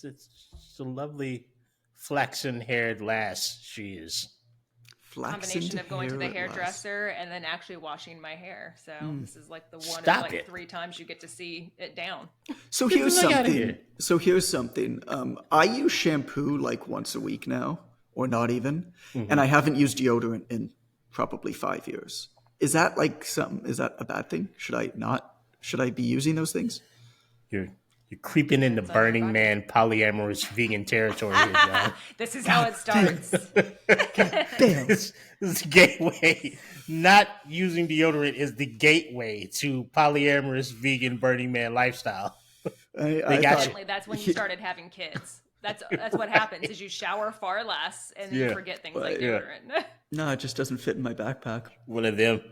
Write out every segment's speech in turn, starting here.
It's a lovely flaxen-haired lass she is. Combination of going to the hair at last. hairdresser and then actually washing my hair. So this is like the one of Stop like it. 3 times you get to see it down. So Get here's the fuck outta something. here. I use shampoo like once a week now, or not even, Mm-hmm. and I haven't used deodorant in probably 5 years. Is that is that a bad thing? Should I be using those things? You're creeping into Depends on your Burning body. Man polyamorous vegan territory here, John. This is how it starts. Damn. This is the gateway. Not using deodorant is the gateway to polyamorous vegan Burning Man lifestyle. I got you. Apparently, that's when you started having kids. That's what happens is you shower far less and then you Yeah. forget things like Yeah. deodorant. No, it just doesn't fit in my backpack. One of them.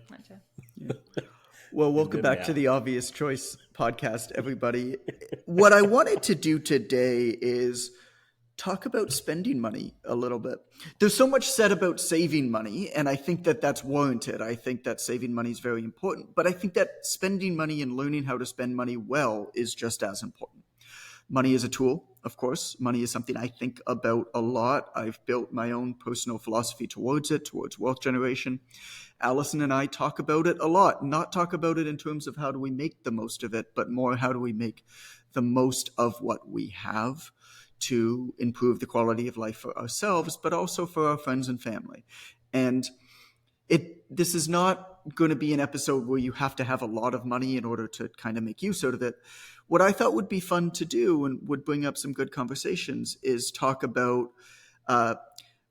Well, welcome Good back now. to the Obvious Choice podcast, everybody. What I wanted to do today is talk about spending money a little bit. There's so much said about saving money, and I think that that's warranted. I think that saving money is very important, but I think that spending money and learning how to spend money well is just as important. Money is a tool, of course. Money is something I think about a lot. I've built my own personal philosophy towards wealth generation. Allison and I talk about it a lot, not talk about it in terms of how do we make the most of it, but more how do we make the most of what we have to improve the quality of life for ourselves, but also for our friends and family. And this is not going to be an episode where you have to have a lot of money in order to kind of make use out of it. What I thought would be fun to do and would bring up some good conversations is talk about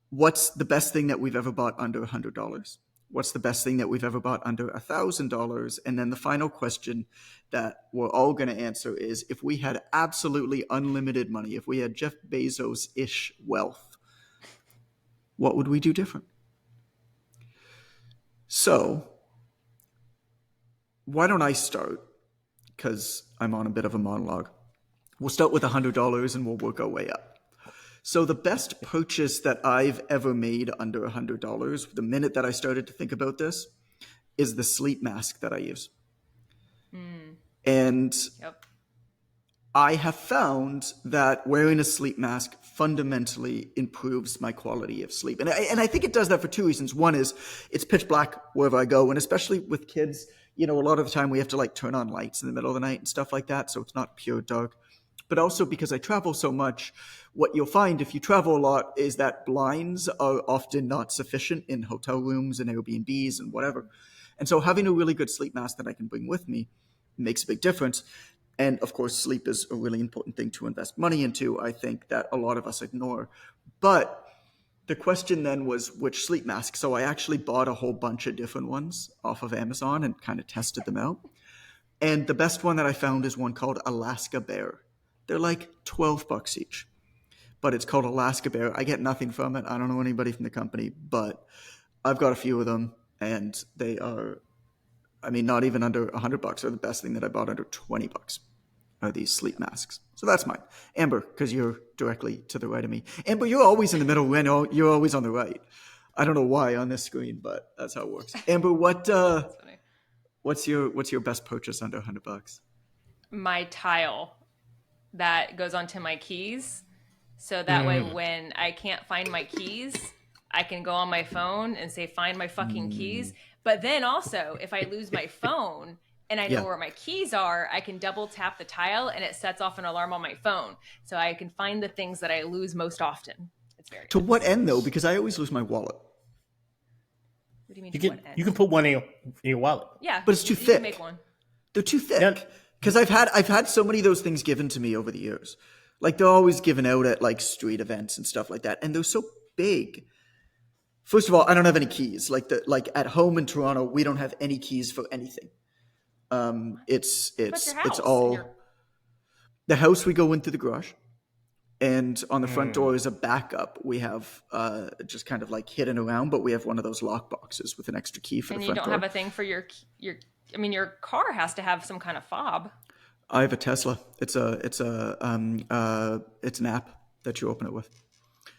what's the best thing that we've ever bought under $100. What's the best thing that we've ever bought under $1,000? And then the final question that we're all going to answer is, if we had absolutely unlimited money, if we had Jeff Bezos-ish wealth, what would we do different? So why don't I start? Because I'm on a bit of a monologue. We'll start with $100 and we'll work our way up. So the best purchase that I've ever made under $100, the minute that I started to think about this, is the sleep mask that I use. And Yep. I have found that wearing a sleep mask fundamentally improves my quality of sleep. And I think it does that for 2 reasons. One is it's pitch black wherever I go. And especially with kids, a lot of the time we have to like turn on lights in the middle of the night and stuff like that. So it's not pure dark. But also because I travel so much, what you'll find if you travel a lot is that blinds are often not sufficient in hotel rooms and Airbnbs and whatever. And so having a really good sleep mask that I can bring with me makes a big difference. And of course, sleep is a really important thing to invest money into, I think, that a lot of us ignore. But the question then was which sleep mask. So I actually bought a whole bunch of different ones off of Amazon and kind of tested them out. And the best one that I found is one called Alaska Bear. They're like $12 each, but it's called Alaska Bear. I get nothing from it. I don't know anybody from the company, but I've got a few of them, and they are, not even under $100. They're the best thing that I bought under $20 are these sleep masks. So that's mine. Amber, because you're directly to the right of me. Amber, you're always in the middle. You're always on the right. I don't know why on this screen, but that's how it works. Amber, That's funny. what's your best purchase under $100? My tile that goes onto my keys. So that way when I can't find my keys, I can go on my phone and say, find my fucking keys. But then also, if I lose my phone and I know where my keys are, I can double tap the tile and it sets off an alarm on my phone. So I can find the things that I lose most often. It's very To good. what end, though? Because I always lose my wallet. What do you mean? You to can what end? you can put one in your wallet. Yeah, But it's too you thick. Can make one. They're too thick. Yeah. Because I've had so many of those things given to me over the years. Like they're always given out at like street events and stuff like that, and they're so big. First of all, I don't have any keys. Like at home in Toronto, we don't have any keys for anything. It's But your house all and your... the house. We go into the garage, and on the front door is a backup. We have just kind of like hidden around, but we have one of those lock boxes with an extra key for And the you front don't door. have a thing for your. Your car has to have some kind of fob. I have a Tesla. It's an app that you open it with.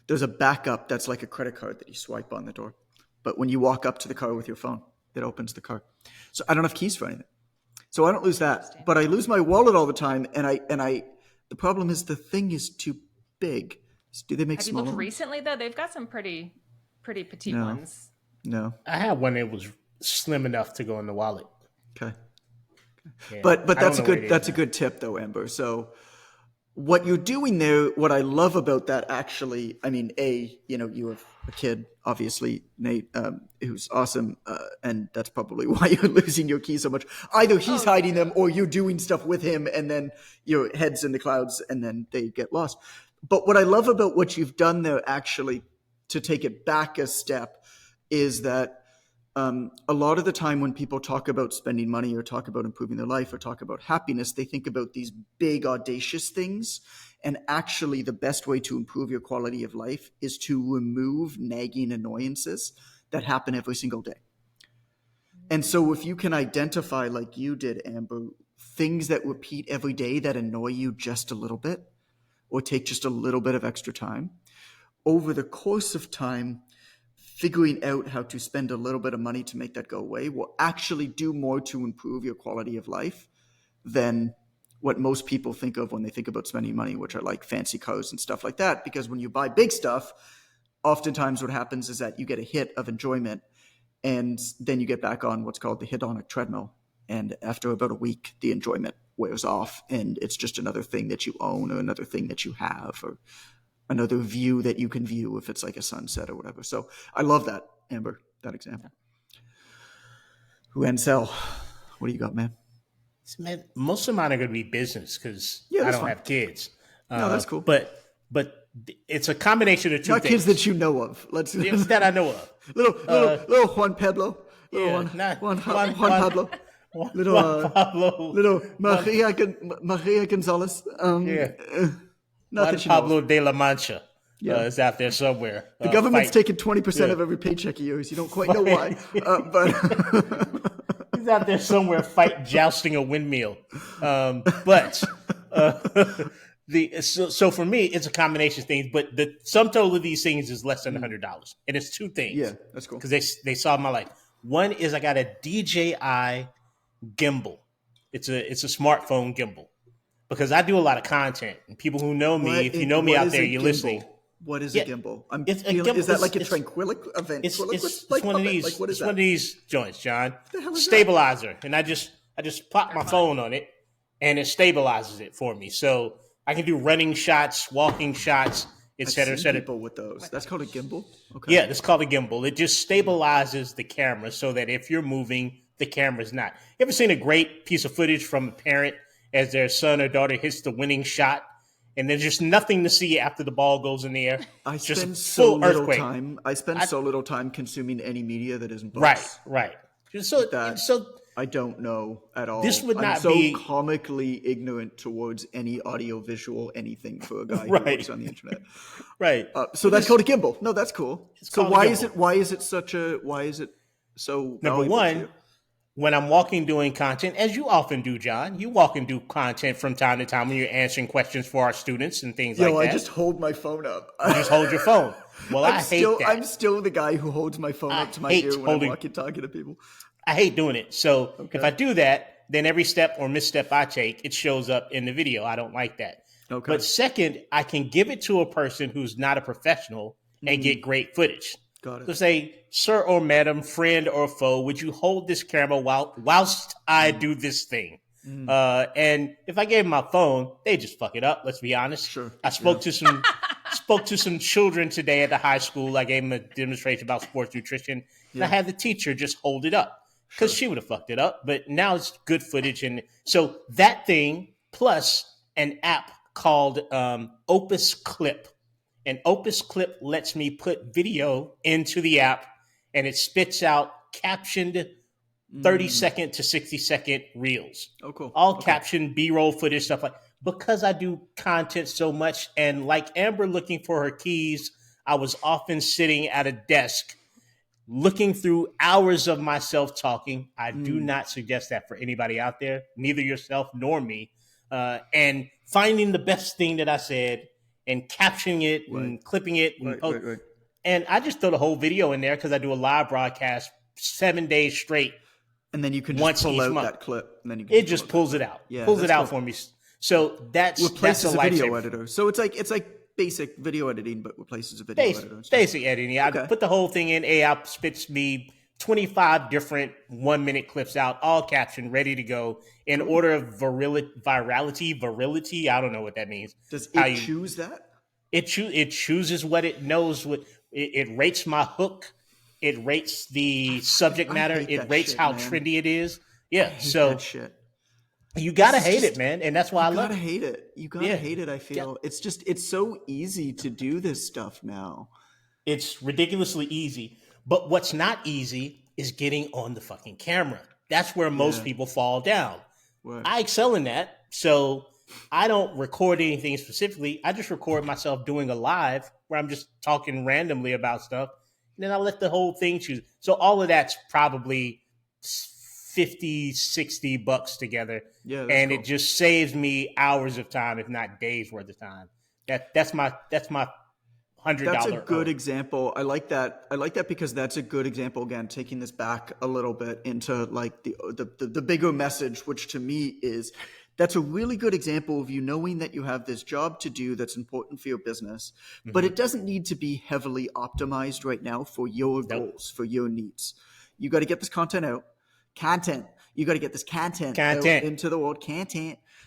There's a backup that's like a credit card that you swipe on the door. But when you walk up to the car with your phone, it opens the car. So I don't have keys for anything. So I don't lose that. But I lose my wallet all the time, and The problem is the thing is too big. Do they make Have you smaller looked ones? recently though? They've got some pretty petite No. ones. No. I had one that was slim enough to go in the wallet. Okay. Yeah. But I don't that's know where it is that's a now. good tip though, Amber. So what you're doing there, what I love about that actually, I mean, you have a kid, obviously, Nate, who's awesome, and that's probably why you're losing your keys so much. Either he's hiding them or you're doing stuff with him and then your head's in the clouds and then they get lost. But what I love about what you've done there actually, to take it back a step, is that a lot of the time when people talk about spending money or talk about improving their life or talk about happiness, they think about these big audacious things. And actually the best way to improve your quality of life is to remove nagging annoyances that happen every single day. And so if you can identify, like you did, Amber, things that repeat every day that annoy you just a little bit or take just a little bit of extra time, over the course of time, figuring out how to spend a little bit of money to make that go away will actually do more to improve your quality of life than what most people think of when they think about spending money, which are like fancy cars and stuff like that. Because when you buy big stuff, oftentimes what happens is that you get a hit of enjoyment and then you get back on what's called the hedonic treadmill. And after about a week, the enjoyment wears off and it's just another thing that you own or another thing that you have or another view that you can view if it's like a sunset or whatever. So I love that, Amber, that example. Ansel, what do you got, man? Man, most of mine are going to be business because I that's don't fine. have kids. No, that's cool. But it's a combination of two Not things. kids that you know of. That I know of. Little Juan Pablo. Juan Pablo. Little Maria Gonzalez. Juan Pablo de la Mancha is out there somewhere. The government's taking 20% of every paycheck of yours. You don't quite know why, but he's out there somewhere jousting a windmill. So for me, it's a combination of things. But the sum total of these things is less than $100, and it's two things. Yeah, that's cool. Because they solved my life. One is I got a DJI gimbal. It's a smartphone gimbal. Because I do a lot of content, and people who know me, if you know me out there, you're listening. What is a gimbal? Is that like a tranquilizer? It's one of these. Like, what is one of these joints, John. The hell is Stabilizer, and I just pop my phone on it, and it stabilizes it for me, so I can do running shots, walking shots, etc., etc. People with those. That's called a gimbal. Okay. Yeah, that's called a gimbal. It just stabilizes the camera so that if you're moving, the camera's not. You ever seen a great piece of footage from a parent as their son or daughter hits the winning shot, and there's just nothing to see after the ball goes in the air? I just spend full so little earthquake. time. I spend so little time consuming any media that isn't books. Right. So I don't know at all. This would not I'm so be comically ignorant towards any audio visual anything for a guy who Right. works on the internet. right. So that's called a gimbal. No, that's cool. So called a why gimbal. is it so Number valuable to one, you? when I'm walking doing content, as you often do, John, you walk and do content from time to time when you're answering questions for our students and things like that. I just hold my phone up. You just hold your phone. Well, I hate that. I'm still the guy who holds my phone up to my ear when I'm talking to people. I hate doing it. So if I do that, then every step or misstep I take, it shows up in the video. I don't like that. Okay. But second, I can give it to a person who's not a professional and get great footage. Got it. So say, sir or madam, friend or foe, would you hold this camera whilst I do this thing? And if I gave them my phone, they just fuck it up. Let's be honest. Sure. I spoke to some children today at the high school. I gave them a demonstration about sports nutrition, and I had the teacher just hold it up because she would have fucked it up. But now it's good footage, and so that thing plus an app called Opus Clip. And Opus Clip lets me put video into the app, and it spits out captioned 30-second to 60-second reels. Oh, cool. All captioned B-roll footage, stuff like. Because I do content so much, and like Amber looking for her keys, I was often sitting at a desk looking through hours of myself talking. I do not suggest that for anybody out there, neither yourself nor me. And finding the best thing that I said and captioning it and clipping it. And I just throw the whole video in there because I do a live broadcast 7 days straight. And then you can just pull out that clip. And then you can it just pulls it out. Yeah, pulls it out cool. for me. So that's a Replaces a video lifesaver. editor. So it's like basic video editing, but replaces a video editor. And stuff. Basic editing. I put the whole thing in. AI spits me 25 different 1 minute clips out, all captioned, ready to go in order of virility. I don't know what that means. Does it choose that? It chooses what it knows. It rates my hook. It rates the subject matter. It rates how trendy it is. Yeah. So that shit. You gotta hate it, man, and that's why I love it. You gotta hate it. I feel it's so easy to do this stuff now. It's ridiculously easy, but what's not easy is getting on the fucking camera. That's where most people fall down. Right. I excel in that, so I don't record anything specifically. I just record myself doing a live where I'm just talking randomly about stuff, and then I let the whole thing choose. So all of that's probably $50-$60 together, and cool. It just saves me hours of time, if not days worth of time. That's my $100. That's a good example. I like that because that's a good example. Again, taking this back a little bit into like the bigger message, which to me is that's a really good example of you knowing that you have this job to do that's important for your business, but it doesn't need to be heavily optimized right now for your goals, for your needs. You got to get this content out. You got to get this content out into the world.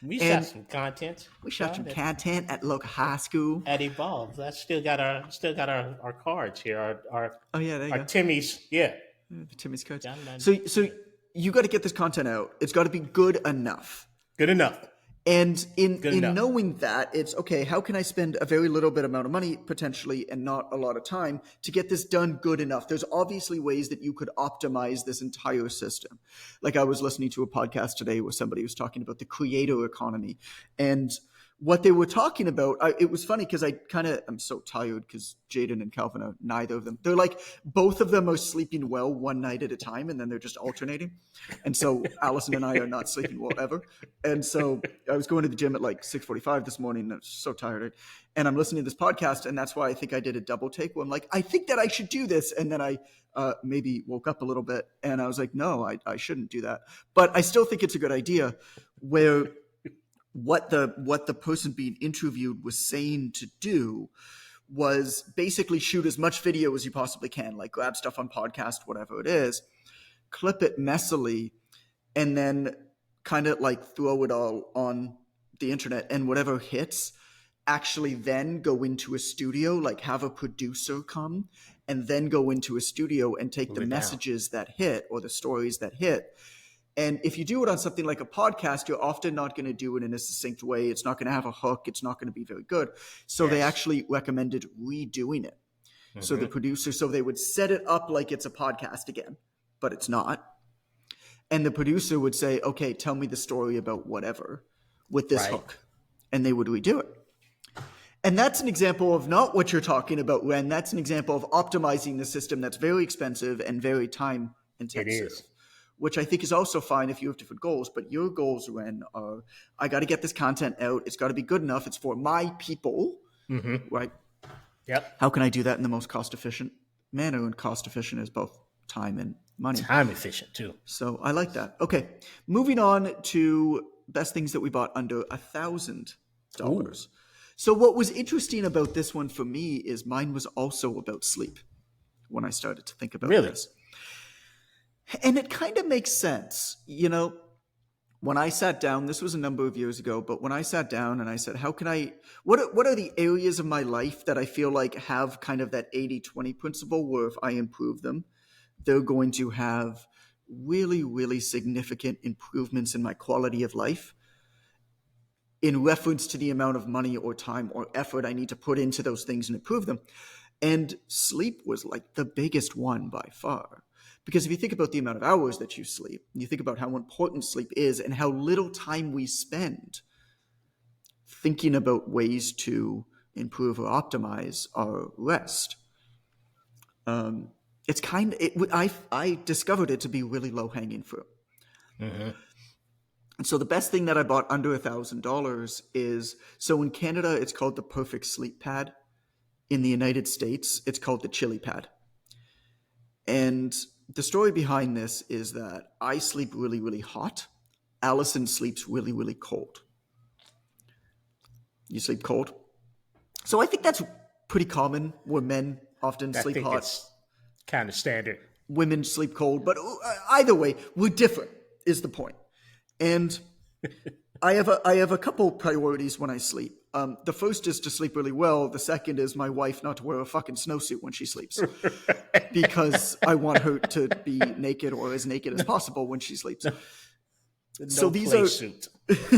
We shot some content. We shot some content at local high school. At Evolve. I still got our cards here. Our Timmy's. Yeah. The Timmy's cards. So you got to get this content out. It's got to be good enough. Good enough. And in knowing that, it's okay, how can I spend a very little bit amount of money potentially and not a lot of time to get this done good enough? There's obviously ways that you could optimize this entire system. Like I was listening to a podcast today where somebody was talking about the creator economy, and what they were talking about, it was funny because I'm so tired because Jaden and Calvin are neither of them. They're like, both of them are sleeping well one night at a time, and then they're just alternating. And so Allison and I are not sleeping well ever. And so I was going to the gym at like 6:45 this morning, and I was so tired. And I'm listening to this podcast, and that's why I think I did a double take where I'm like, I think that I should do this. And then I maybe woke up a little bit, and I was like, no, I shouldn't do that. But I still think it's a good idea where what the person being interviewed was saying to do was basically shoot as much video as you possibly can, like grab stuff on podcast, whatever it is, clip it messily, and then kind of like throw it all on the internet, and whatever hits, actually then go into a studio, like have a producer come and then go into a studio and take the messages that hit or the stories that hit. And if you do it on something like a podcast, you're often not going to do it in a succinct way. It's not going to have a hook. It's not going to be very good. So they actually recommended redoing it. So the producer, they would set it up like it's a podcast again, but it's not. And the producer would say, okay, tell me the story about whatever with this hook. And they would redo it. And that's an example of not what you're talking about, Ren. That's an example of optimizing the system that's very expensive and very time intensive. It is. Which I think is also fine if you have different goals. But your goals, Ren, are I got to get this content out. It's got to be good enough. It's for my people, right? Yep. How can I do that in the most cost-efficient manner? And cost-efficient is both time and money. Time efficient, too. So I like that. Okay. Moving on to best things that we bought under $1,000. So what was interesting about this one for me is mine was also about sleep when I started to think about this. And it kind of makes sense. You know, when I sat down, this was a number of years ago, but when I sat down and I said, how can I, what are the areas of my life that I feel like have kind of that 80-20 principle where if I improve them, they're going to have really, really significant improvements in my quality of life in reference to the amount of money or time or effort I need to put into those things and improve them. And sleep was like the biggest one by far. Because if you think about the amount of hours that you sleep, and you think about how important sleep is and how little time we spend thinking about ways to improve or optimize our rest, it's kind of, I discovered it to be really low-hanging fruit. And so the best thing that I bought under $1,000 is, so in Canada, it's called the Perfect Sleep Pad. In the United States, it's called the Chili Pad. And the story behind this is that I sleep really, really hot. Allison sleeps really, really cold. You sleep cold. So I think that's pretty common where men often I sleep think hot. it's kind of standard. Women sleep cold. But either way, we're different is the point. And I have a couple priorities when I sleep. The first is to sleep really well. The second is my wife not to wear a fucking snowsuit when she sleeps, because I want her to be naked or as naked as possible when she sleeps. No So these play are suit.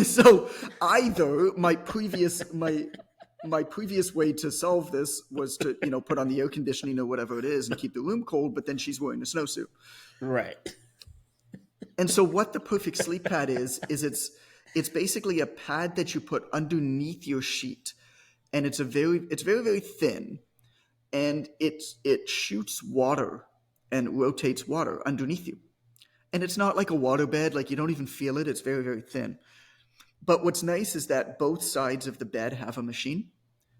so either my previous way to solve this was to put on the air conditioning or whatever it is and keep the room cold, but then she's wearing a snowsuit. Right. And so what the perfect sleep pad is it's basically a pad that you put underneath your sheet, and it's very, very thin, and it shoots water and rotates water underneath you. And it's not like a water bed, like you don't even feel it. It's very, very thin. But what's nice is that both sides of the bed have a machine,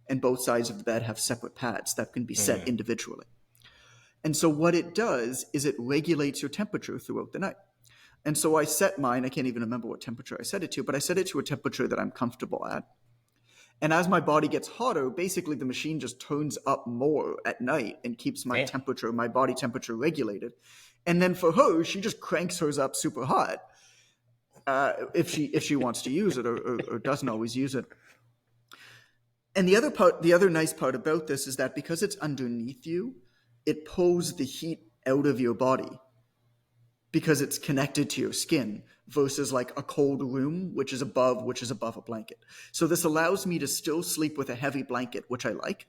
and both sides of the bed have separate pads that can be set individually. And so what it does is it regulates your temperature throughout the night. And so I set mine, I can't even remember what temperature I set it to, but I set it to a temperature that I'm comfortable at. And as my body gets hotter, basically the machine just turns up more at night and keeps my temperature, my body temperature regulated. And then for her, she just cranks hers up super hot if she wants to use it or doesn't always use it. And the other nice part about this is that because it's underneath you, it pulls the heat out of your body, because it's connected to your skin, versus like a cold room, which is above a blanket. So this allows me to still sleep with a heavy blanket, which I like,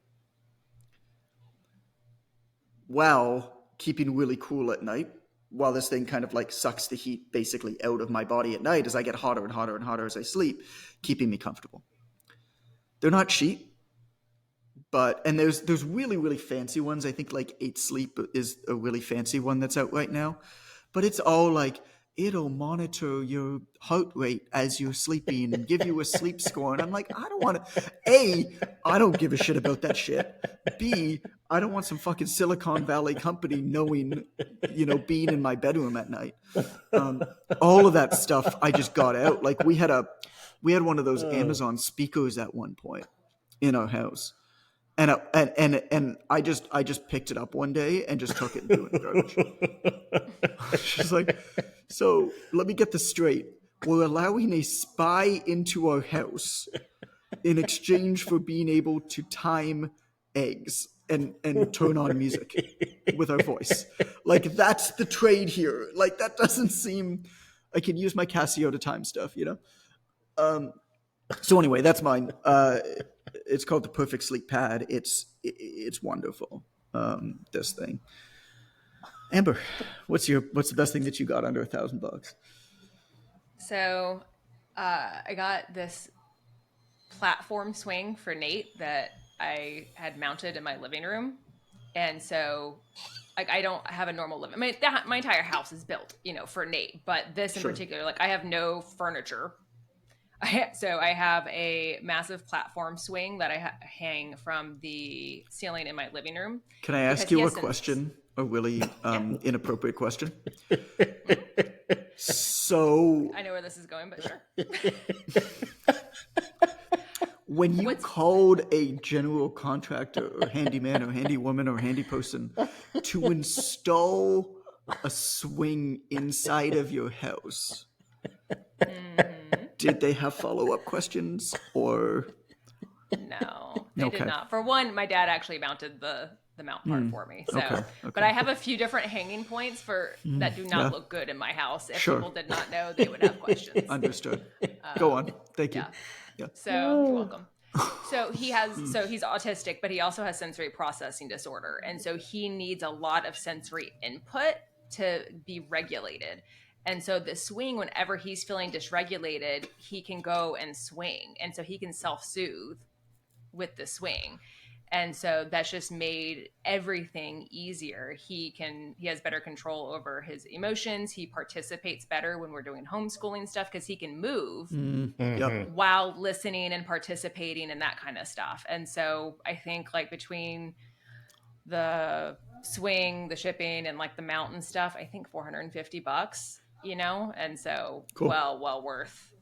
while keeping really cool at night, while this thing kind of like sucks the heat basically out of my body at night as I get hotter and hotter and hotter as I sleep, keeping me comfortable. They're not cheap, and there's really, really fancy ones. I think like 8 Sleep is a really fancy one that's out right now. But it's all like, it'll monitor your heart rate as you're sleeping and give you a sleep score. And I'm like, I don't want to. A, I don't give a shit about that shit. B, I don't want some fucking Silicon Valley company knowing, being in my bedroom at night. All of that stuff I just got out. Like we had one of those Amazon speakers at one point in our house. And I just picked it up one day and just took it and threw it in the garbage. She's like, so let me get this straight. We're allowing a spy into our house in exchange for being able to time eggs and turn on music with our voice. Like that's the trade here. Like that doesn't seem. I can use my Casio to time stuff, So anyway, that's mine. It's called the Perfect Sleep Pad. It's wonderful. This thing. Amber, what's the best thing that you got under $1,000? So, I got this platform swing for Nate that I had mounted in my living room, and so like I don't have a normal living. My entire house is built, for Nate, but this in particular, like I have no furniture. So I have a massive platform swing that I hang from the ceiling in my living room. Can I ask you a question? A really inappropriate question. So I know where this is going, but sure. When you called a general contractor or handyman or handywoman or handy person to install a swing inside of your house, did they have follow-up questions or? No, they did not. For one, my dad actually mounted the mount part for me. So, okay. But I have a few different hanging points that do not look good in my house. If people did not know, they would have questions. Understood. Go on. Thank you. Yeah. So you're welcome. So he's autistic, but he also has sensory processing disorder. And so he needs a lot of sensory input to be regulated. And so the swing, whenever he's feeling dysregulated, he can go and swing. And so he can self-soothe with the swing. And so that's just made everything easier. He has better control over his emotions. He participates better when we're doing homeschooling stuff because he can move while listening and participating and that kind of stuff. And so I think like between the swing, the shipping, and like the mountain stuff, I think $450, and so well worth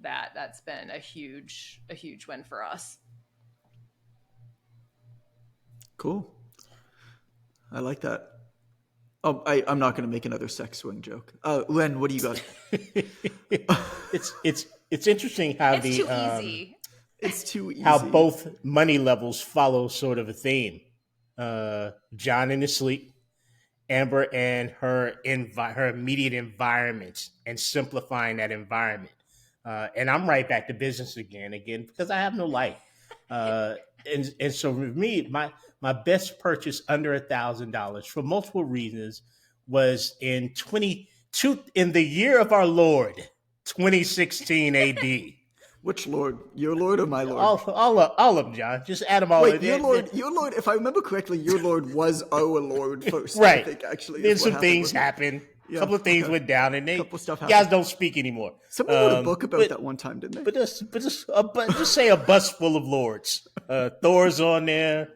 that's been a huge win for us. Cool. I like that. Oh, I'm not going to make another sex swing joke. Len, what do you got? It's interesting how It's too easy. It's too easy. how both money levels follow sort of a theme. John in his sleep, Amber and her immediate environment, and simplifying that environment. And I'm right back to business again because I have no life. And so for me, my best purchase under $1,000 for multiple reasons was in the year of our Lord 2016 AD. Which Lord? Your Lord or my Lord? All of them, John. Just add them all. Wait, your Lord, if I remember correctly, your Lord was our Lord first. Right. I think, actually. Then some things happened. A couple of things went down, and couple stuff guys happened. don't speak anymore. Somebody wrote a book about that one time, didn't they? Just say a bus full of lords. Thor's on there.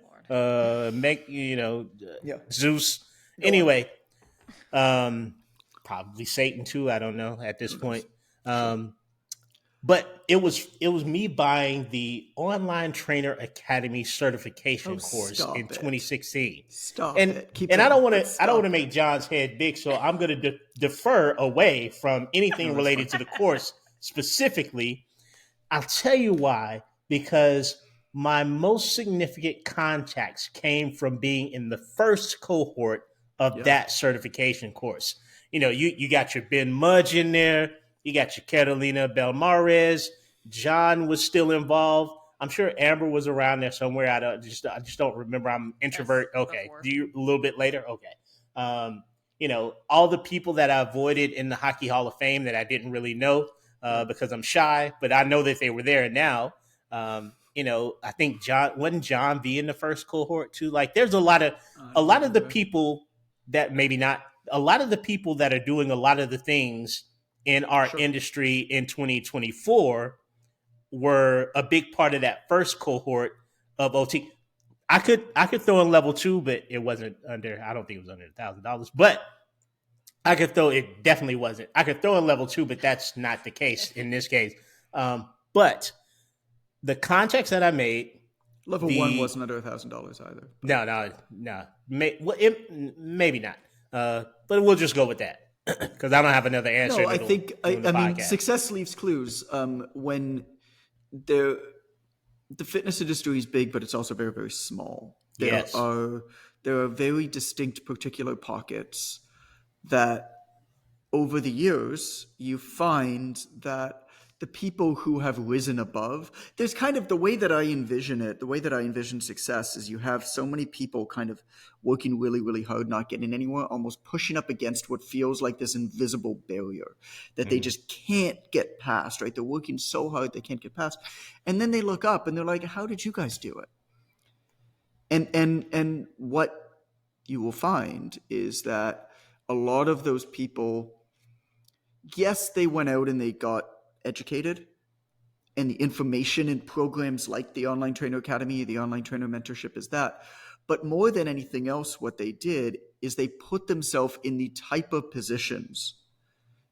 Zeus. Anyway, probably Satan too. I don't know at this point. But it was me buying the Online Trainer Academy certification course in 2016. Stop and, it. Keep and I don't want going. to make John's head big, so I'm going to defer away from anything related to the course specifically. I'll tell you why. Because my most significant contacts came from being in the first cohort of that certification course. You got your Ben Mudge in there. You got your Catalina Belmares. John was still involved. I'm sure Amber was around there somewhere. I just don't remember. I'm introvert. Yes, okay. before. Do you a little bit later? Okay. All the people that I avoided in the Hockey Hall of Fame that I didn't really know because I'm shy, but I know that they were there now. I think wasn't John V in the first cohort too? Like there's a lot of the people that maybe not, a lot of the people that are doing a lot of the things in our industry in 2024 were a big part of that first cohort of OT. I could throw in level 2, but it wasn't under, I don't think it was under $1,000, but it definitely wasn't. I could throw in level 2, but that's not the case in this case. But the contacts that I made, level 1 wasn't under $1,000 either. No. Maybe not. But we'll just go with that. Because I don't have another answer. No, I think I mean success leaves clues. When the fitness industry is big, but it's also very, very small. There are very distinct particular pockets that over the years you find that the people who have risen above, there's kind of the way that I envision it, the way that I envision success is you have so many people kind of working really, really hard, not getting anywhere, almost pushing up against what feels like this invisible barrier that they just can't get past, right? They're working so hard they can't get past. And then they look up and they're like, how did you guys do it? And what you will find is that a lot of those people, yes, they went out and they got educated, and the information in programs like the Online Trainer Academy, the Online Trainer Mentorship is that. But more than anything else, what they did is they put themselves in the type of positions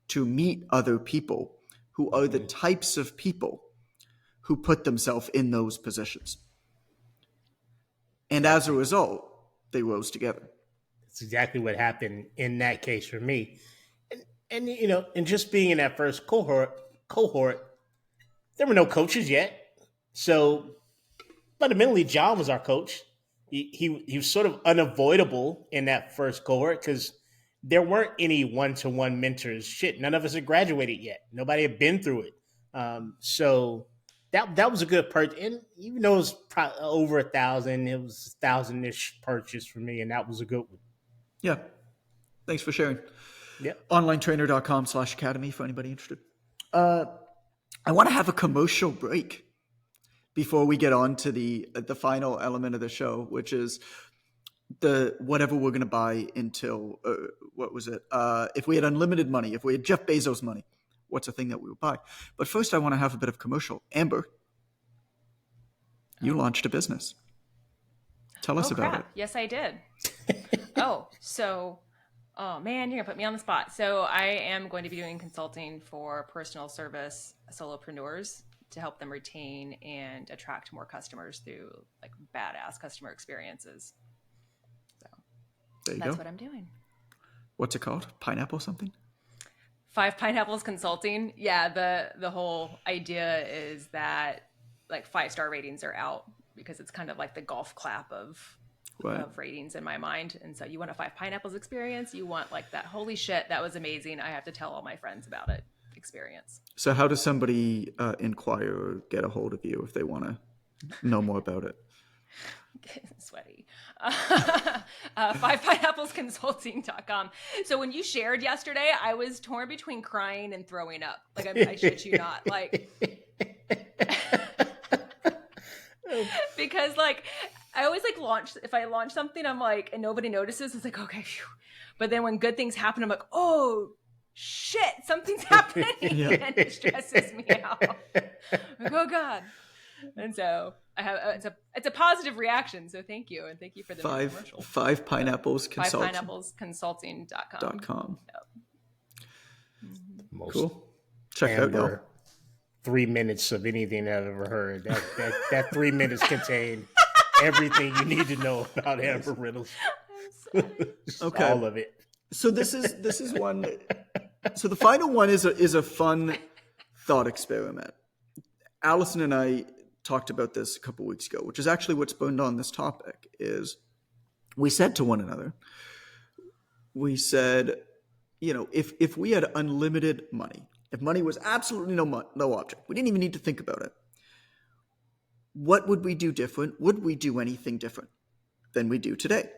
to meet other people who are the types of people who put themselves in those positions. And as a result, they rose together. That's exactly what happened in that case for me. And just being in that first cohort, there were no coaches yet. So fundamentally, John was our coach. He was sort of unavoidable in that first cohort because there weren't any one-to-one mentors. Shit, none of us had graduated yet. Nobody had been through it. So that was a good purchase. And even though it was probably over 1,000, it was 1,000-ish purchase for me, and that was a good one. Yeah. Thanks for sharing. Yeah. Onlinetrainer.com/academy for anybody interested. I want to have a commercial break before we get on to the final element of the show, which is the whatever we're going to buy until what was it? If we had unlimited money, if we had Jeff Bezos money, what's a thing that we would buy? But first, I want to have a bit of commercial. Amber, you launched a business. Tell us about it. Yes, I did. So Oh man, you're gonna put me on the spot. So I am going to be doing consulting for personal service solopreneurs to help them retain and attract more customers through like badass customer experiences. So There you that's go. what I'm doing. What's it called? Pineapple something? 5 Pineapples Consulting. Yeah, the whole idea is that like 5-star ratings are out because it's kind of like the golf clap of ratings in my mind. And so you want a 5 Pineapples experience, you want like that holy shit, that was amazing, I have to tell all my friends about it experience. So how does somebody inquire or get a hold of you if they want to know more about it? Sweaty. 5pineapplesconsulting.com. So when you shared yesterday, I was torn between crying and throwing up. Like I shit you not. Like because like I always like if I launch something, I'm like, and nobody notices, it's like, okay, phew. But then when good things happen, I'm like, oh shit, something's happening. And it stresses me out. Like, oh God. And so I have it's a positive reaction. So thank you. And thank you for the commercial. 5 Pineapples Consulting. 5pineapplesconsulting.com. Yep. Most Cool. Check it out, y'all. 3 minutes of anything I've ever heard. That 3 minutes contained everything you need to know about Amber Riddles. Okay. All of it. So this is one. So the final one is a fun thought experiment. Allison and I talked about this a couple weeks ago, which is actually what spawned on this topic. Is we said to one another, we said, if we had unlimited money, if money was absolutely no object, we didn't even need to think about it, what would we do different? Would we do anything different than we do today?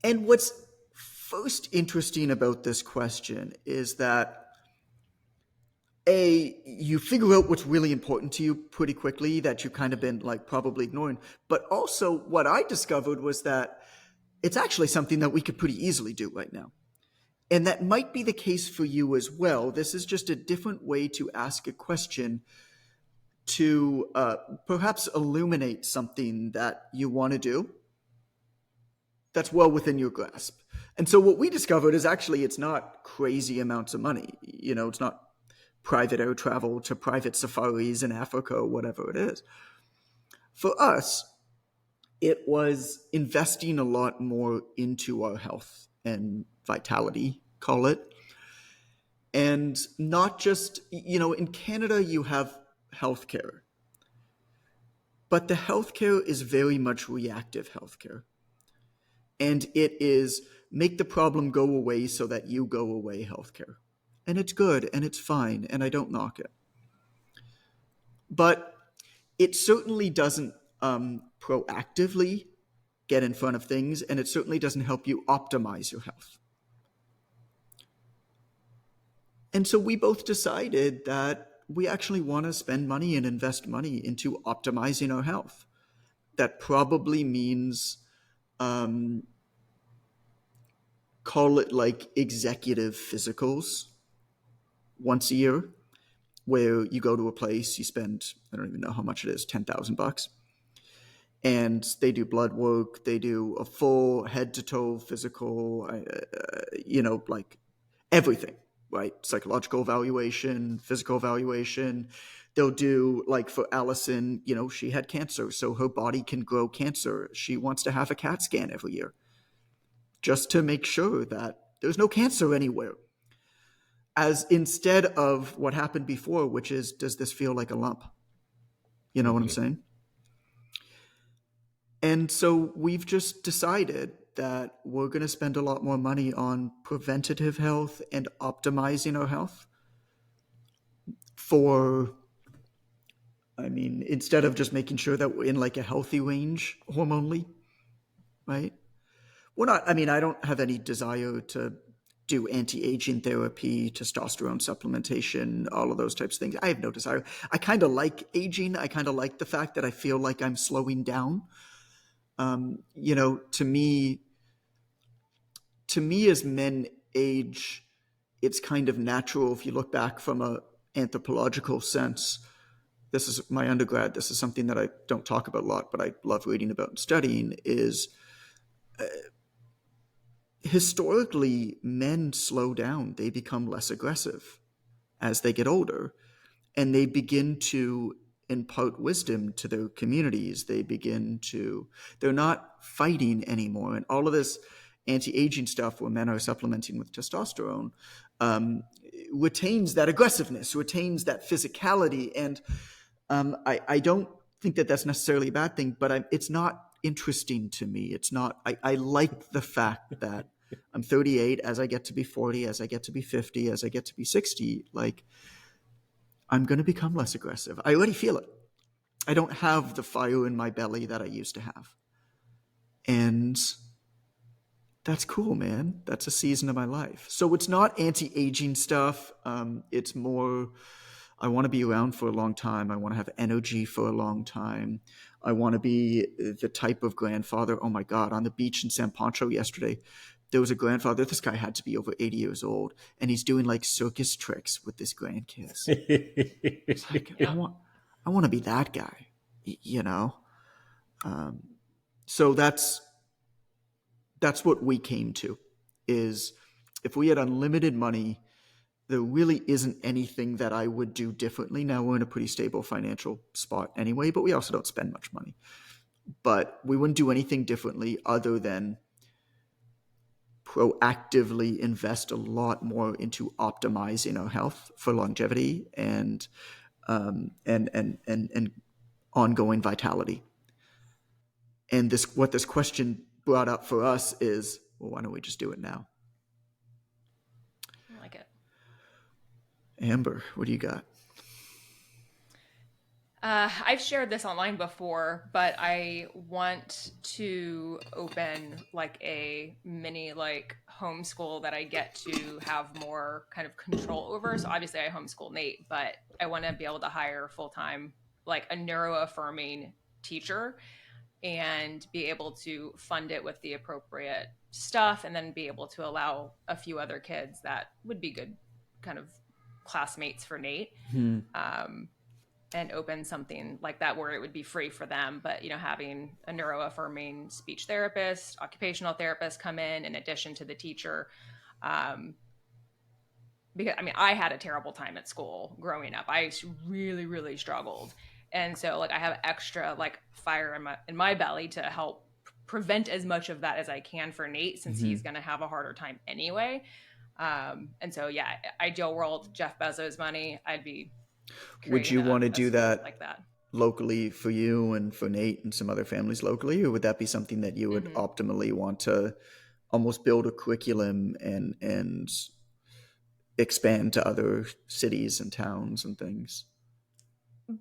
And what's first interesting about this question is that you figure out what's really important to you pretty quickly that you've kind of been like probably ignoring. But also what I discovered was that it's actually something that we could pretty easily do right now. And that might be the case for you as well. This is just a different way to ask a question to perhaps illuminate something that you want to do that's well within your grasp. And so what we discovered is actually it's not crazy amounts of money. It's not private air travel to private safaris in Africa or whatever it is. For us, it was investing a lot more into our health and vitality, call it. And not just, in Canada, you have healthcare. But the healthcare is very much reactive healthcare. And it is make the problem go away so that you go away healthcare. And it's good and it's fine and I don't knock it. But it certainly doesn't proactively get in front of things, and it certainly doesn't help you optimize your health. And so we both decided that we actually want to spend money and invest money into optimizing our health. That probably means call it like executive physicals once a year, where you go to a place, you spend, I don't even know how much it is, $10,000. And they do blood work, they do a full head to toe physical, like everything, right? Psychological evaluation, physical evaluation. They'll do, like for Allison, she had cancer, so her body can grow cancer. She wants to have a CAT scan every year just to make sure that there's no cancer anywhere. As instead of what happened before, which is, does this feel like a lump? You know what I'm saying? And so we've just decided that we're going to spend a lot more money on preventative health and optimizing our health instead of just making sure that we're in like a healthy range hormonally, right? I don't have any desire to do anti-aging therapy, testosterone supplementation, all of those types of things. I have no desire. I kind of like aging. I kind of like the fact that I feel like I'm slowing down. To me as men age, it's kind of natural. If you look back from a anthropological sense, this is my undergrad. This is something that I don't talk about a lot, but I love reading about and studying is historically, men slow down. They become less aggressive as they get older, and they begin to impart wisdom to their communities. They're not fighting anymore. And all of this anti-aging stuff where men are supplementing with testosterone retains that aggressiveness, retains that physicality. And I don't think that that's necessarily a bad thing, but it's not interesting to me. It's not, I like the fact that I'm 38, as I get to be 40, as I get to be 50, as I get to be 60, like, I'm going to become less aggressive. I already feel it. I don't have the fire in my belly that I used to have. And that's cool, man. That's a season of my life. So it's not anti-aging stuff. It's more, I want to be around for a long time. I want to have energy for a long time. I want to be the type of grandfather. Oh my God, on the beach in San Pancho yesterday, there was a grandfather. This guy had to be over 80 years old, and he's doing like circus tricks with his grandkids. It's like, I want to be that guy, you know? So that's what we came to, is if we had unlimited money, there really isn't anything that I would do differently. Now, we're in a pretty stable financial spot anyway, but we also don't spend much money. But we wouldn't do anything differently other than proactively invest a lot more into optimizing our health for longevity and ongoing vitality. And what this question brought up for us is, well, why don't we just do it now? I like it. Amber, what do you got? I've shared this online before, but I want to open like a mini like homeschool that I get to have more kind of control over. So obviously I homeschool Nate, but I want to be able to hire full-time like a neuroaffirming teacher and be able to fund it with the appropriate stuff, and then be able to allow a few other kids that would be good kind of classmates for Nate. And open something like that where it would be free for them, but having a neuroaffirming speech therapist, occupational therapist come in addition to the teacher. Because I had a terrible time at school growing up. I really, really struggled. And so like I have extra like fire in my belly to help prevent as much of that as I can for Nate, since he's going to have a harder time anyway. And so, yeah, ideal world, Jeff Bezos money, I'd be. Would you want to do that like that locally for you and for Nate and some other families locally, or would that be something that you would optimally want to almost build a curriculum and expand to other cities and towns and things?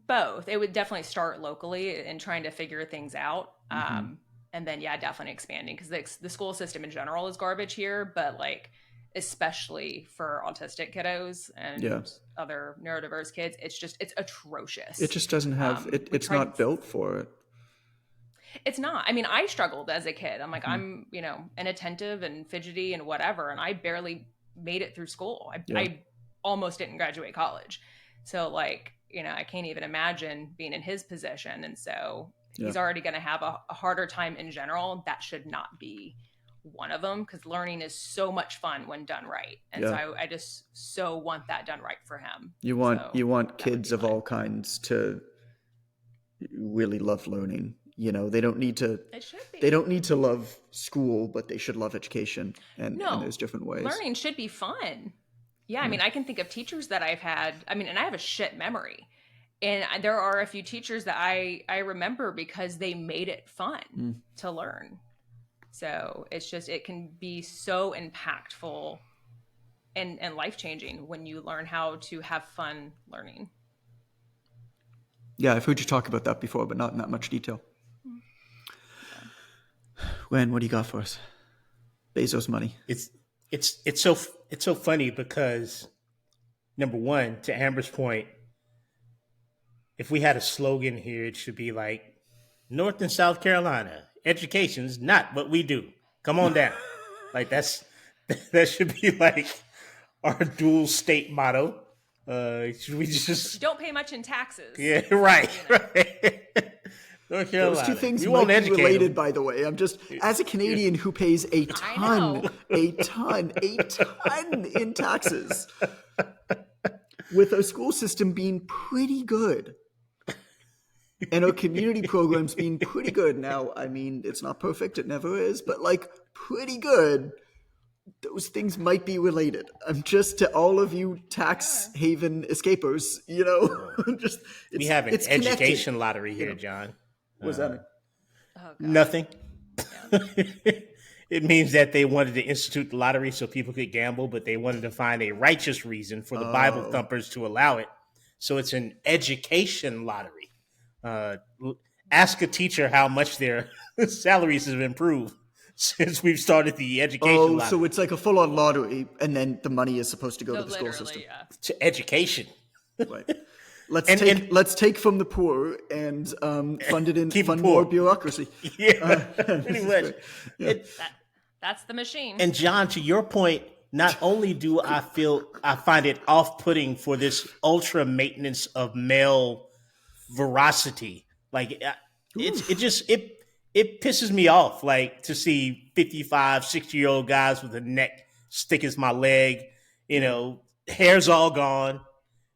Both. It would definitely start locally and trying to figure things out. And then, yeah, definitely expanding, because the school system in general is garbage here, but like, especially for autistic kiddos and other neurodiverse kids, it's atrocious. It just doesn't have it's not built for it. It's not. I struggled as a kid. I'm like, I'm inattentive and fidgety and whatever, and I barely made it through school. I almost didn't graduate college. So like, I can't even imagine being in his position. And so he's already going to have a harder time in general. That should not be one of them, because learning is so much fun when done right. And so I just so want that done right for him. You want kids of all kinds to really love learning. They don't need to. It should be. They don't need to love school, but they should love education. And there's different ways. Learning should be fun. Yeah, I can think of teachers that I've had. And I have a shit memory, and there are a few teachers that I remember because they made it fun to learn. So it's just, it can be so impactful and life-changing when you learn how to have fun learning. Yeah, I've heard you talk about that before, but not in that much detail. Wen, what do you got for us? Bezos money. It's so funny because, number one, to Amber's point, if we had a slogan here, it should be like, North and South Carolina, education's not what we do. Come on down. Like that should be like our dual state motto. Should we just don't pay much in taxes? Yeah, right. North Those two Carolina. things You might won't be educate related, them. by the way. I'm just, as a Canadian who pays a ton in taxes, with our school system being pretty good and our community programs being pretty good. Now, I mean, it's not perfect. It never is, but like pretty good. Those things might be related. I'm just, to all of you tax haven escapers, just We have an it's education connected. lottery here, John. What does that mean? Oh god. Nothing. Yeah. It means that they wanted to institute the lottery so people could gamble, but they wanted to find a righteous reason for the Bible thumpers to allow it. So it's an education lottery. Ask a teacher how much their salaries have improved since we've started the education lottery. So it's like a full-on lottery, and then the money is supposed to go to the school system. Yeah. To education. Right. Let's take from the poor and fund it in, fund more bureaucracy. Yeah, pretty much. Yeah. That's the machine. And John, to your point, not only do I find it off-putting for this ultra maintenance of male veracity, like it pisses me off, like to see 55, 60-year-old guys with a neck thick as my leg, hair's all gone,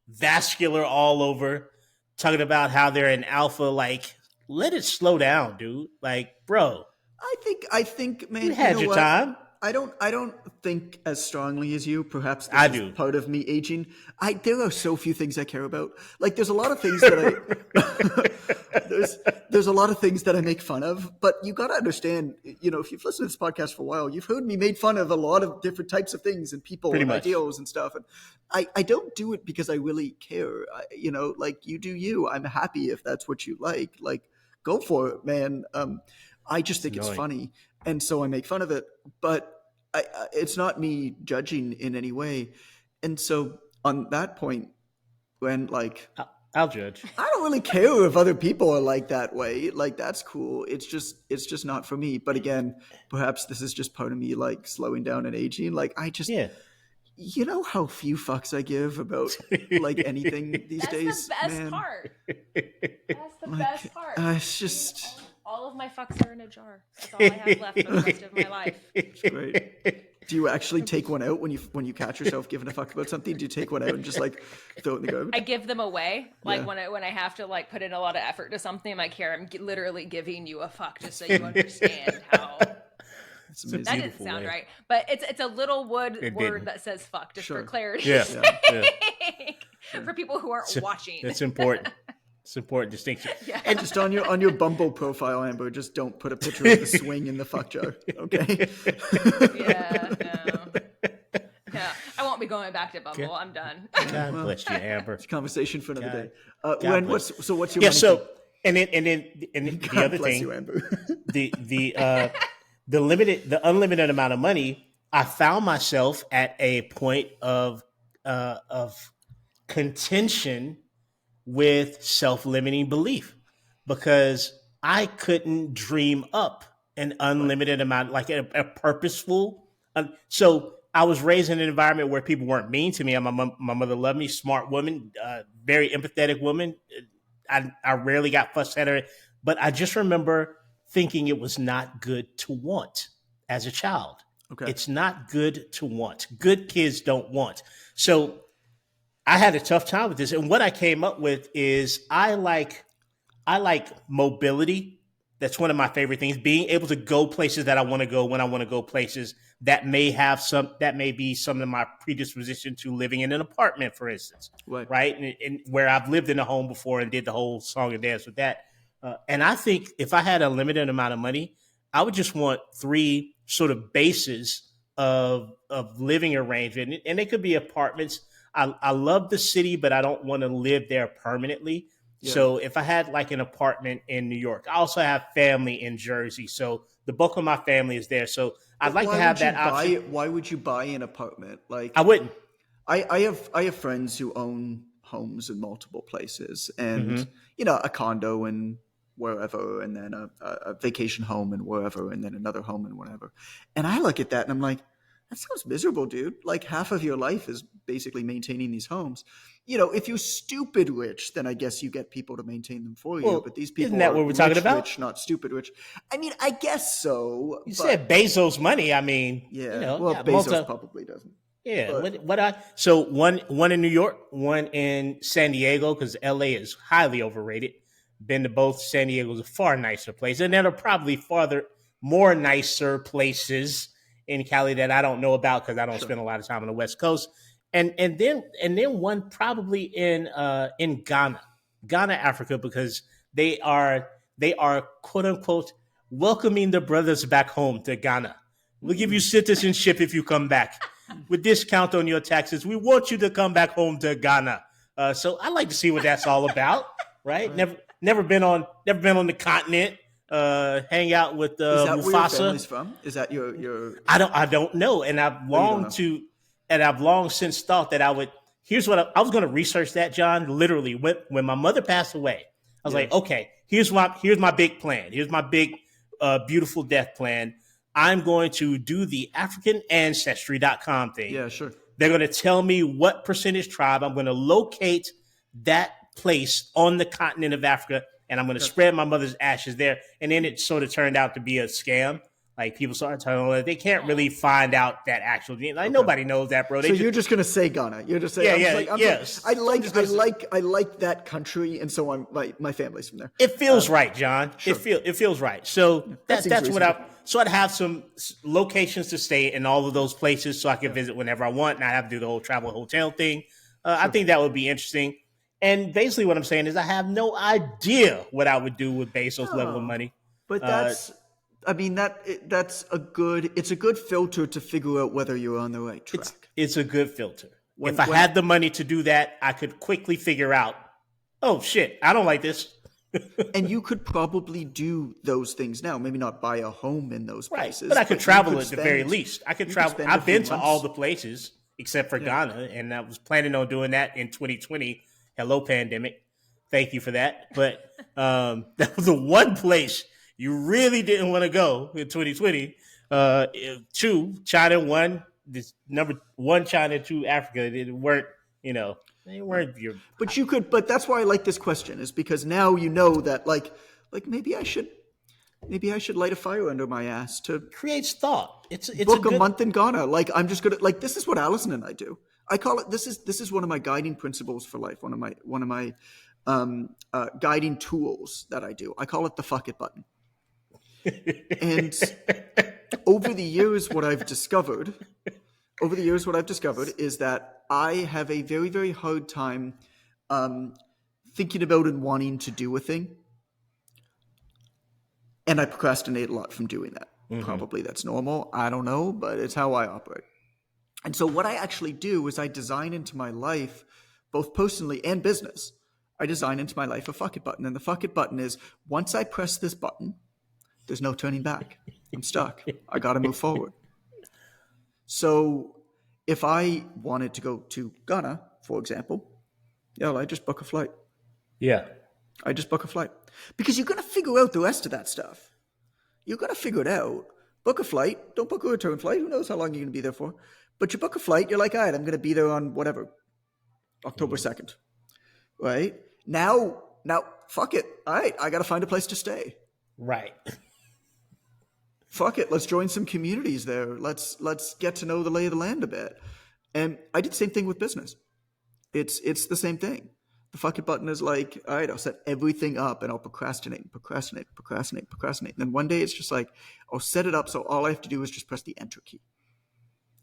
vascular all over, talking about how they're an alpha. Like, let it slow down, dude. Like, bro, I think, man, you had your time. I don't think as strongly as you. Perhaps this I is do. part of me aging. There are so few things I care about. Like, there's a lot of things that there's a lot of things that I make fun of. But you got to understand, if you've listened to this podcast for a while, you've heard me made fun of a lot of different types of things and people and ideals and stuff. And I don't do it because I really care. Like, you do you. I'm happy if that's what you like. Like, go for it, man. I just think it's funny, and so I make fun of it. But it's not me judging in any way. And so on that point, when like I'll judge. I don't really care if other people are like that way. Like, that's cool. It's just not for me. But again, perhaps this is just part of me like slowing down and aging. Like, I just you know how few fucks I give about like anything these days. That's the best man. part. That's the best part. It's just all of my fucks are in a jar. That's all I have left for the rest of my life. It's great. Do you actually take one out when you catch yourself giving a fuck about something? Do you take one out and just like throw it in the garbage? I give them away. Like when I have to like put in a lot of effort to something, I'm like, here, I'm literally giving you a fuck just so you understand how. That didn't sound right, but it's a little word that says fuck, just for clarity. Yeah. For people who aren't watching. That's important. It's an important distinction. Yeah. And just on your Bumble profile, Amber, just don't put a picture of the swing in the fuck jar, okay? Yeah, I won't be going back to Bumble. I'm done. God bless you, Amber. It's a conversation for another day. What's your yeah? money So and then the other bless thing, you, Amber. the unlimited amount of money. I found myself at a point of contention with self-limiting belief, because I couldn't dream up an unlimited amount, like a purposeful. So I was raised in an environment where people weren't mean to me. My mother loved me, smart woman, very empathetic woman. I rarely got fussed at her, but I just remember thinking it was not good to want as a child. Okay. It's not good to want. Good kids don't want. So I had a tough time with this. And what I came up with is I like mobility. That's one of my favorite things. Being able to go places that I want to go when I want to go places that may be some of my predisposition to living in an apartment, for instance. Right? And where I've lived in a home before and did the whole song and dance with that. And I think if I had a limited amount of money, I would just want 3 sort of bases of living arrangement. And they could be apartments. I love the city, but I don't want to live there permanently. Yeah. So if I had like an apartment in New York, I also have family in Jersey. So the bulk of my family is there. So I'd like to have that option. Why would you buy an apartment? Like, I wouldn't. I have friends who own homes in multiple places, and a condo in wherever, and then a vacation home and wherever, and then another home and whatever. And I look at that and I'm like, That sounds miserable, dude. Like half of your life is basically maintaining these homes. You know, if you're stupid rich, then I guess you get people to maintain them for you. Well, But these isn't people that are what we're talking about? rich, not stupid rich. I mean, I guess so. You But said Bezos money. I mean, yeah, well, Bezos probably doesn't. Yeah, But one in New York, one in San Diego, because LA is highly overrated. Been to both. San Diego's a far nicer place, and there are probably more nicer places in Cali that I don't know about because I don't spend a lot of time on the West Coast. And then one probably in Ghana, Africa, because they are quote unquote welcoming the brothers back home to Ghana. We'll give you citizenship if you come back with discount on your taxes. We want you to come back home to Ghana. So I like to see what that's all about, right? Never been on the continent. Hang out with is that Mufasa. where your family's from? Is that your? I don't know, and I've long since thought that I would. Here's what I was going to research that, John. Literally, when my mother passed away, I was like, okay, here's my big plan. Here's my big, beautiful death plan. I'm going to do the AfricanAncestry.com thing. Yeah, sure. They're going to tell me what percentage tribe. I'm going to locate that place on the continent of Africa, and I'm going to spread my mother's ashes there. And then it sort of turned out to be a scam. Like people started telling me they can't really find out that actual gene. Like nobody knows that, bro. You're just going to say Ghana. You're just saying, yes. I like that country, and so my family's from there. It feels right, John. Sure. It feels right. So that's what I'd have some locations to stay in all of those places, so I can visit whenever I want, and I have to do the whole travel hotel thing. I think that would be interesting. And basically, what I'm saying is, I have no idea what I would do with Bezos' level of money. But that's a good filter to figure out whether you're on the right track. It's a good filter. If I had the money to do that, I could quickly figure out, oh shit, I don't like this. And you could probably do those things now. Maybe not buy a home in those places. But I could travel at the very least. I could travel. I've been to all the places except for Ghana, and I was planning on doing that in 2020. Hello, pandemic. Thank you for that. But that was the one place you really didn't want to go in 2020. Two, China, one, this number one, China, two, Africa. They weren't your. But that's why I like this question, is because now you know that like maybe I should light a fire under my ass to creates thought. It's book a month in Ghana. Like I'm just gonna this is what Allison and I do. I call it this is one of my guiding principles for life. One of my guiding tools that I do. I call it the fuck it button. And over the years, what I've discovered is that I have a very, very hard time thinking about and wanting to do a thing. And I procrastinate a lot from doing that. Mm-hmm. Probably that's normal. I don't know, but it's how I operate. And so what I actually do is I design into my life, both personally and business, I design into my life a fuck it button. And the fuck it button is, once I press this button, there's no turning back. I'm stuck. I got to move forward. So if I wanted to go to Ghana, for example, I just book a flight. Yeah. I just book a flight. Because you're going to figure out the rest of that stuff. You're going to figure it out. Book a flight. Don't book a return flight. Who knows how long you're going to be there for? But you book a flight. You're like, all right, I'm going to be there on whatever, October 2nd. Right? Now, fuck it. All right, I got to find a place to stay. Right. Fuck it. Let's join some communities there. Let's get to know the lay of the land a bit. And I did the same thing with business. It's the same thing. The fuck it button is like, all right, I'll set everything up and I'll procrastinate. And then one day it's just like, I'll set it up so all I have to do is just press the enter key.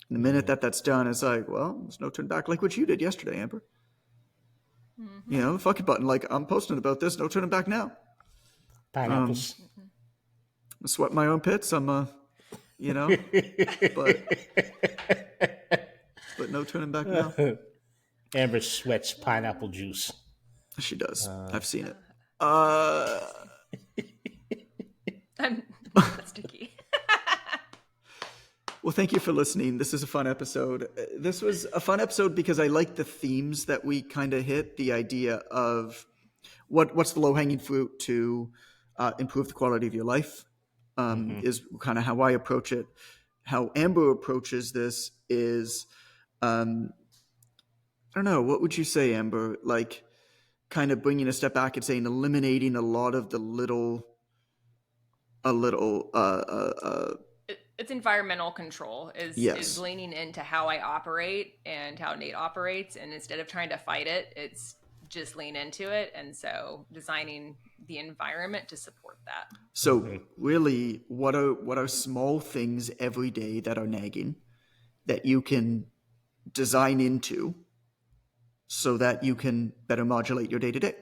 And the minute that's done, it's like, well, there's no turn back, like what you did yesterday, Amber. Mm-hmm. The fuck it button, like I'm posting about this, no turning back now. Pineapples. I sweat my own pits. I'm but no turning back now. Amber sweats pineapple juice. She does. I've seen it. I'm sticky. Well, thank you for listening. This is a fun episode. This was a fun episode because I like the themes that we kind of hit. The idea of what's the low-hanging fruit to improve the quality of your life is kind of how I approach it. how Amber approaches this is, I don't know, what would you say, Amber? Like, kind of bringing a step back and saying, eliminating a lot of the It's environmental control yes. is leaning into how I operate and how Nate operates, and instead of trying to fight it, it's just lean into it. And so designing the environment to support that. So really, what are small things every day that are nagging that you can design into so that you can better modulate your day to day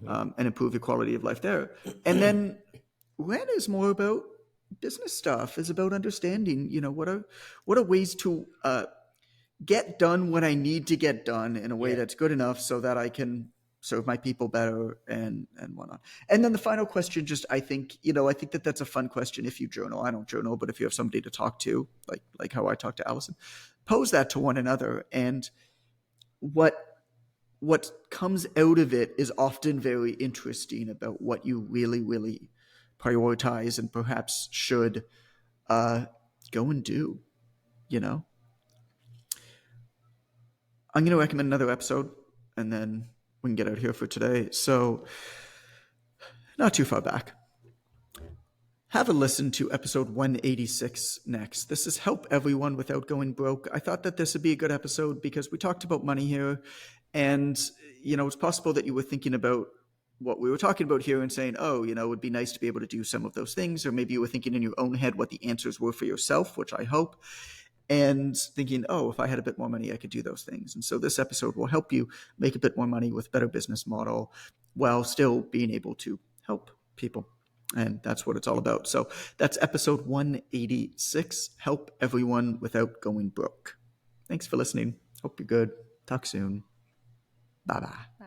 and improve your quality of life there? And then Ren is more about business stuff, is about understanding, what are ways to get done what I need to get done in a way that's good enough so that I can serve my people better and whatnot. And then the final question, just I think that's a fun question. If you journal, I don't journal, but if you have somebody to talk to, like how I talk to Allison, pose that to one another. And what comes out of it is often very interesting about what you really, really prioritize and perhaps should go and do, I'm going to recommend another episode, and then we can get out here for today. So, not too far back. Have a listen to episode 186 next. This is Help Everyone Without Going Broke. I thought that this would be a good episode because we talked about money here, and, it's possible that you were thinking about what we were talking about here and saying, oh, it would be nice to be able to do some of those things, or maybe you were thinking in your own head what the answers were for yourself, which I hope, and thinking, oh, if I had a bit more money, I could do those things. And so this episode will help you make a bit more money with a better business model while still being able to help people. And that's what it's all about. So that's episode 186, Help Everyone Without Going Broke. Thanks for listening. Hope you're good. Talk soon. Bye-bye.